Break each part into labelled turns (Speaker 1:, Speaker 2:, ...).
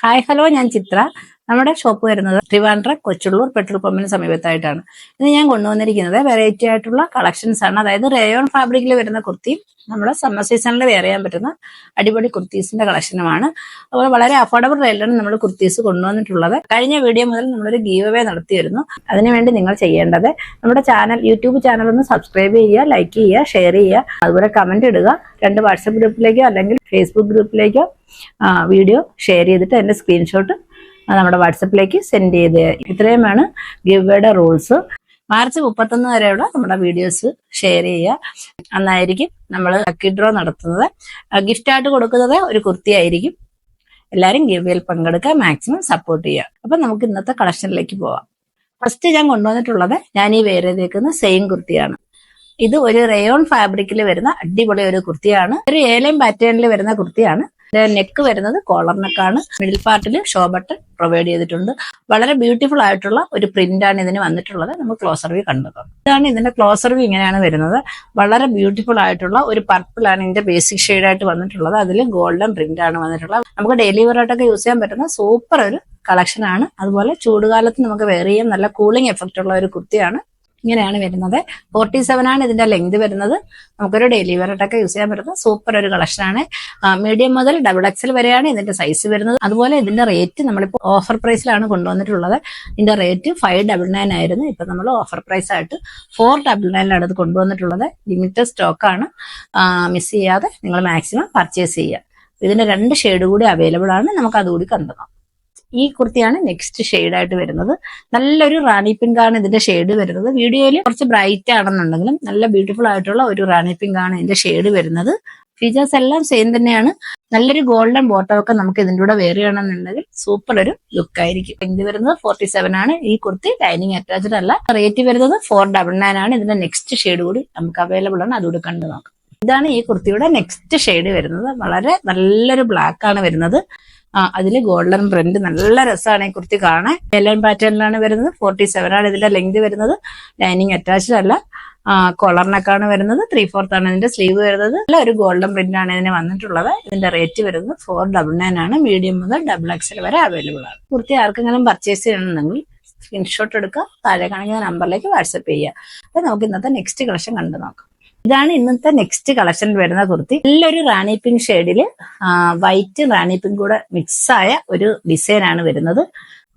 Speaker 1: Hi hello, ഞാൻ ചിത്ര. നമ്മുടെ shop വരുന്നത് ട്രിവാൻഡ്രം കൊച്ചുള്ളൂർ പെട്രോൾ പമ്പിന് സമീപത്തായിട്ടാണ്. ഇന്ന് ഞാൻ കൊണ്ടുവന്നിരിക്കുന്നത് വെറൈറ്റി ആയിട്ടുള്ള കളക്ഷൻസ് ആണ്. അതായത് റേയോൺ ഫാബ്രിക്കിൽ വരുന്ന കുർത്തിയും നമ്മുടെ സമ്മർ സീസണിൽ വെയർ ചെയ്യാൻ പറ്റുന്ന അടിപൊളി കുർത്തീസിന്റെ കളക്ഷനുമാണ്. അതുപോലെ വളരെ അഫോർഡബിൾ റേറ്റിലാണ് നമ്മൾ കുർത്തീസ് കൊണ്ടുവന്നിട്ടുള്ളത്. കഴിഞ്ഞ വീഡിയോ മുതൽ നമ്മളൊരു ഗീവ് അവേ നടത്തിയിരുന്നു. അതിനുവേണ്ടി നിങ്ങൾ ചെയ്യേണ്ടത് നമ്മുടെ യൂട്യൂബ് ചാനൽ ഒന്ന് സബ്സ്ക്രൈബ് ചെയ്യുക, ലൈക്ക് ചെയ്യുക, ഷെയർ ചെയ്യുക, അതുപോലെ കമന്റ് ഇടുക. 2 വാട്സപ്പ് ഗ്രൂപ്പിലേക്കോ അല്ലെങ്കിൽ ഫേസ്ബുക്ക് ഗ്രൂപ്പിലേക്കോ വീഡിയോ ഷെയർ ചെയ്തിട്ട് അതിന്റെ സ്ക്രീൻഷോട്ട് നമ്മുടെ വാട്സപ്പിലേക്ക് സെൻഡ് ചെയ്ത്. ഇത്രയുമാണ് ഗിവ് വേയുടെ റൂൾസ്. മാർച്ച് 31 വരെയുള്ള നമ്മുടെ വീഡിയോസ് ഷെയർ ചെയ്യുക. അന്നായിരിക്കും നമ്മൾ ലക്കി ഡ്രോ നടത്തുന്നത്. ഗിഫ്റ്റ് ആയിട്ട് കൊടുക്കുന്നത് ഒരു കുർത്തി ആയിരിക്കും. എല്ലാവരും ഗിവ് വേയിൽ പങ്കെടുക്കുക, മാക്സിമം സപ്പോർട്ട് ചെയ്യുക. അപ്പൊ നമുക്ക് ഇന്നത്തെ കളക്ഷനിലേക്ക് പോവാം. ഫസ്റ്റ് ഞാൻ കൊണ്ടുവന്നിട്ടുള്ളത് ഞാൻ ഈ വെയർ ചെയ്തേക്കുന്ന സെയിം കുർത്തിയാണ്. ഇത് ഒരു റേയോൺ ഫാബ്രിക്കിൽ വരുന്ന അടിപൊളി ഒരു കുർത്തിയാണ്. ഒരു ഏലം പാറ്റേണിൽ വരുന്ന കുർത്തിയാണ്. നെക്ക് വരുന്നത് കോളർ നെക്കാണ്. മിഡിൽ പാർട്ടിൽ ഷോ ബട്ടൺ പ്രൊവൈഡ് ചെയ്തിട്ടുണ്ട്. വളരെ ബ്യൂട്ടിഫുൾ ആയിട്ടുള്ള ഒരു പ്രിന്റ് ആണ് ഇതിന് വന്നിട്ടുള്ളത്. നമുക്ക് ക്ലോസർ വ്യൂ കണ്ടത്. ഇതാണ് ഇതിന്റെ ക്ലോസർ വ്യൂ. ഇങ്ങനെയാണ് വരുന്നത്. വളരെ ബ്യൂട്ടിഫുൾ ആയിട്ടുള്ള ഒരു പർപ്പിൾ ആണ് ഇതിന്റെ ബേസിക് ഷെയ്ഡ് ആയിട്ട് വന്നിട്ടുള്ളത്. അതിൽ ഗോൾഡൻ പ്രിന്റ് ആണ് വന്നിട്ടുള്ളത്. നമുക്ക് ഡെയിലി വെയർ ആയിട്ടൊക്കെ യൂസ് ചെയ്യാൻ പറ്റുന്ന സൂപ്പർ ഒരു കളക്ഷൻ ആണ്. അതുപോലെ ചൂടുകാലത്ത് നമുക്ക് വെയർ ചെയ്യാൻ നല്ല കൂളിംഗ് എഫക്റ്റ് ഉള്ള ഒരു കുർത്തിയാണ്. ഇങ്ങനെയാണ് വരുന്നത്. 47 ആണ് ഇതിന്റെ ലെങ്ത് വരുന്നത്. നമുക്കൊരു ഡെയിലി വെയർ ആയിട്ടൊക്കെ യൂസ് ചെയ്യാൻ പറ്റുന്ന സൂപ്പർ ഒരു കളക്ഷനാണ്. മീഡിയം മുതൽ XXL വരെയാണ് ഇതിന്റെ സൈസ് വരുന്നത്. അതുപോലെ ഇതിന്റെ റേറ്റ് നമ്മളിപ്പോൾ ഓഫർ പ്രൈസിലാണ് കൊണ്ടുവന്നിട്ടുള്ളത്. ഇതിന്റെ റേറ്റ് 599 ആയിരുന്നു. ഇപ്പൊ നമ്മൾ ഓഫർ പ്രൈസ് ആയിട്ട് 499 ഇത് കൊണ്ടുവന്നിട്ടുള്ളത്. ലിമിറ്റഡ് സ്റ്റോക്ക് ആണ്. മിസ് ചെയ്യാതെ നിങ്ങൾ മാക്സിമം പർച്ചേസ് ചെയ്യുക. ഇതിന്റെ 2 ഷെയ്ഡ് കൂടി അവൈലബിൾ ആണ്. നമുക്ക് അതുകൂടി കണ്ടുപോകാം. ഈ കുർത്തിയാണ് നെക്സ്റ്റ് ഷെയ്ഡ് ആയിട്ട് വരുന്നത്. നല്ലൊരു റാണി പിങ്ക് ആണ് ഇതിന്റെ ഷെയ്ഡ് വരുന്നത്. വീഡിയോയിൽ കുറച്ച് ബ്രൈറ്റ് ആണെന്നുണ്ടെങ്കിലും നല്ല ബ്യൂട്ടിഫുൾ ആയിട്ടുള്ള ഒരു റാണി പിങ്ക് ആണ് ഇതിന്റെ ഷെയ്ഡ് വരുന്നത്. ഫീച്ചേഴ്സ് എല്ലാം സെയിം തന്നെയാണ്. നല്ലൊരു ഗോൾഡൻ ബോട്ടം ഒക്കെ നമുക്ക് ഇതിന്റെ കൂടെ വെയർ ചെയ്യണമെന്നുണ്ടെങ്കിൽ സൂപ്പർ ഒരു ലുക്ക് ആയിരിക്കും. ഇത് വരുന്നത് 47 ആണ്. ഈ കുർത്തി ലൈനിങ് അറ്റാച്ച്ഡ് അല്ല. റേറ്റ് വരുന്നത് 499 ആണ്. ഇതിന്റെ നെക്സ്റ്റ് ഷെയ്ഡ് കൂടി നമുക്ക് അവൈലബിൾ ആണ്. അതുകൂടി കണ്ടു നോക്കാം. ഇതാണ് ഈ കുർത്തിയുടെ നെക്സ്റ്റ് ഷെയ്ഡ് വരുന്നത്. വളരെ നല്ലൊരു ബ്ലാക്ക് ആണ് വരുന്നത്. അതില് ഗോൾഡൻ പ്രിന്റ്. നല്ല രസമാണ് ഈ കുർത്തി കാണാൻ. എലൻ പാറ്റേണിലാണ് വരുന്നത്. 47 ആണ് ഇതിന്റെ ലെങ്ത് വരുന്നത്. ലൈനിങ് അറ്റാച്ച്ഡ് അല്ല. കോളർ നെക്കാണ് വരുന്നത്. 3/4 ആണ് ഇതിന്റെ സ്ലീവ് വരുന്നത്. നല്ല ഒരു ഗോൾഡൻ പ്രിന്റ് ആണ് ഇതിന് വന്നിട്ടുള്ളത്. ഇതിന്റെ റേറ്റ് വരുന്നത് 499 ആണ്. മീഡിയം മുതൽ XXL വരെ അവൈലബിൾ ആണ്. കുർത്തി ആർക്കെങ്കിലും പർച്ചേസ് ചെയ്യണമെന്നുണ്ടെങ്കിൽ സ്ക്രീൻഷോട്ട് എടുക്കുക, താഴെ കാണിക്കുന്ന നമ്പറിലേക്ക് വാട്സപ്പ് ചെയ്യുക. അപ്പൊ നമുക്ക് ഇന്നത്തെ നെക്സ്റ്റ് കളക്ഷൻ കണ്ടു നോക്കാം. ഇതാണ് ഇന്നത്തെ നെക്സ്റ്റ് കളക്ഷനിൽ വരുന്ന കുർത്തി. നല്ലൊരു റാണി പിങ്ക് ഷെയ്ഡില് വൈറ്റ് റാണി പിങ്ക് കൂടെ മിക്സ് ആയ ഒരു ഡിസൈൻ ആണ് വരുന്നത്.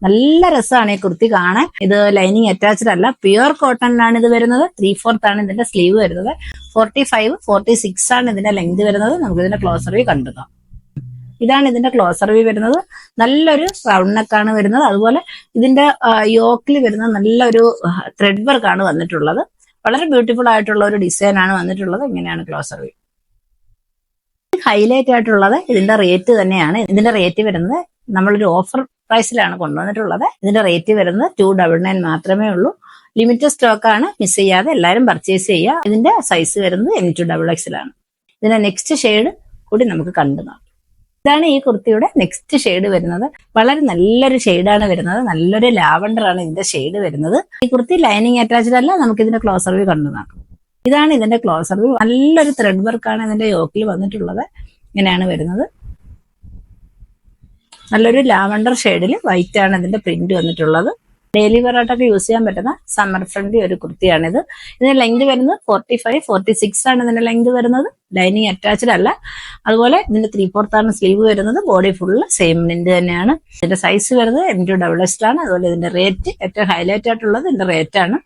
Speaker 1: നല്ല രസമാണ് ഈ കുർത്തി കാണാൻ. ഇത് ലൈനിങ് അറ്റാച്ച്ഡ് അല്ല. പ്യുവർ കോട്ടണിലാണ് ഇത് വരുന്നത്. 3/4 ആണ് ഇതിന്റെ സ്ലീവ് വരുന്നത്. 45-46 ആണ് ഇതിന്റെ ലെങ്ത് വരുന്നത്. നമുക്ക് ഇതിന്റെ ക്ലോസർ വ്യൂ കണ്ടുപോകാം. ഇതാണ് ഇതിന്റെ ക്ലോസർ വ്യൂ വരുന്നത്. നല്ലൊരു റൗണ്ട് നെക്കാണ് വരുന്നത്. അതുപോലെ ഇതിന്റെ യോക്കിൽ വരുന്ന നല്ലൊരു ത്രെഡ് വർക്ക് ആണ് വന്നിട്ടുള്ളത്. വളരെ ബ്യൂട്ടിഫുൾ ആയിട്ടുള്ള ഒരു ഡിസൈൻ ആണ് വന്നിട്ടുള്ളത്. ഇങ്ങനെയാണ് ക്ലോസർ വ്യൂ. ഹൈലൈറ്റ് ആയിട്ടുള്ളത് ഇതിന്റെ റേറ്റ് തന്നെയാണ്. ഇതിന്റെ റേറ്റ് വരുന്നത് നമ്മളൊരു ഓഫർ പ്രൈസിലാണ് കൊണ്ടുവന്നിട്ടുള്ളത്. ഇതിന്റെ റേറ്റ് വരുന്നത് 299 മാത്രമേ ഉള്ളൂ. ലിമിറ്റഡ് സ്റ്റോക്ക് ആണ്. മിസ് ചെയ്യാതെ എല്ലാവരും പർച്ചേസ് ചെയ്യുക. ഇതിന്റെ സൈസ് വരുന്നത് M2XXL ആണ്. ഇതിന്റെ നെക്സ്റ്റ് ഷെയ്ഡ് കൂടി നമുക്ക് കണ്ടു നോക്കാം. ഇതാണ് ഈ കുർത്തിയുടെ നെക്സ്റ്റ് ഷെയ്ഡ് വരുന്നത്. വളരെ നല്ലൊരു ഷെയ്ഡാണ് വരുന്നത്. നല്ലൊരു ലാവണ്ടർ ആണ് ഇതിന്റെ ഷെയ്ഡ് വരുന്നത്. ഈ കുർത്തി ലൈനിങ് അറ്റാച്ച്ഡ് അല്ല. നമുക്ക് ഇതിന്റെ ക്ലോസർ വ്യൂ കണ്ടു നോക്കാം. ഇതാണ് ഇതിന്റെ ക്ലോസർ വ്യൂ. നല്ലൊരു ത്രെഡ് വർക്കാണ് ഇതിന്റെ യോക്കിൽ വന്നിട്ടുള്ളത്. ഇങ്ങനെയാണ് വരുന്നത്. നല്ലൊരു ലാവണ്ടർ ഷെയ്ഡിൽ വൈറ്റ് ആണ് ഇതിന്റെ പ്രിന്റ് വന്നിട്ടുള്ളത്. ഡെയിലി വെയർ ആയിട്ടൊക്കെ യൂസ് ചെയ്യാൻ പറ്റുന്ന സമ്മർ ഫ്രണ്ട്ലി ഒരു കുർത്തിയാണിത്. ഇതിന്റെ ലെങ്ത് വരുന്നത് 45-46 ആണ് ഇതിന്റെ ലെങ്ത് വരുന്നത്. ലൈനിങ് അറ്റാച്ച്ഡ് അല്ല. അതുപോലെ ഇതിന്റെ 3/4 ആണ് സ്ലീവ് വരുന്നത്. ബോഡി ഫുള്ള് സെയിം പ്രിന്റ് തന്നെയാണ്. ഇതിന്റെ സൈസ് വരുന്നത് M2XXL ആണ്. അതുപോലെ ഇതിന്റെ റേറ്റ് ഏറ്റവും ഹൈലൈറ്റ് ആയിട്ടുള്ളത് ഇതിന്റെ റേറ്റ് ആണ്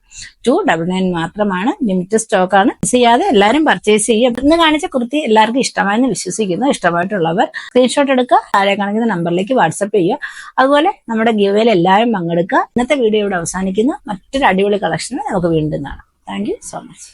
Speaker 1: 299 മാത്രമാണ്. ലിമിറ്റഡ് സ്റ്റോക്ക് ആണ്. മിസ് ചെയ്യാതെ എല്ലാവരും പർച്ചേസ് ചെയ്യുക. ഇന്ന് കാണിച്ച കുർത്തി എല്ലാവർക്കും ഇഷ്ടമായെന്ന് വിശ്വസിക്കുന്നു. ഇഷ്ടമായിട്ടുള്ളവർ സ്ക്രീൻഷോട്ട് എടുക്കുക, താഴെ കാണിക്കുന്ന നമ്പറിലേക്ക് വാട്സപ്പ് ചെയ്യുക. അതുപോലെ നമ്മുടെ ഗിവേയിൽ എല്ലാവരും പങ്കെടുക്കുക. ഇന്നത്തെ വീഡിയോ ഇവിടെ അവസാനിക്കുന്നു. മറ്റൊരു അടിപൊളി കളക്ഷന് നമുക്ക് വീണ്ടും കാണാം. Thank you so much.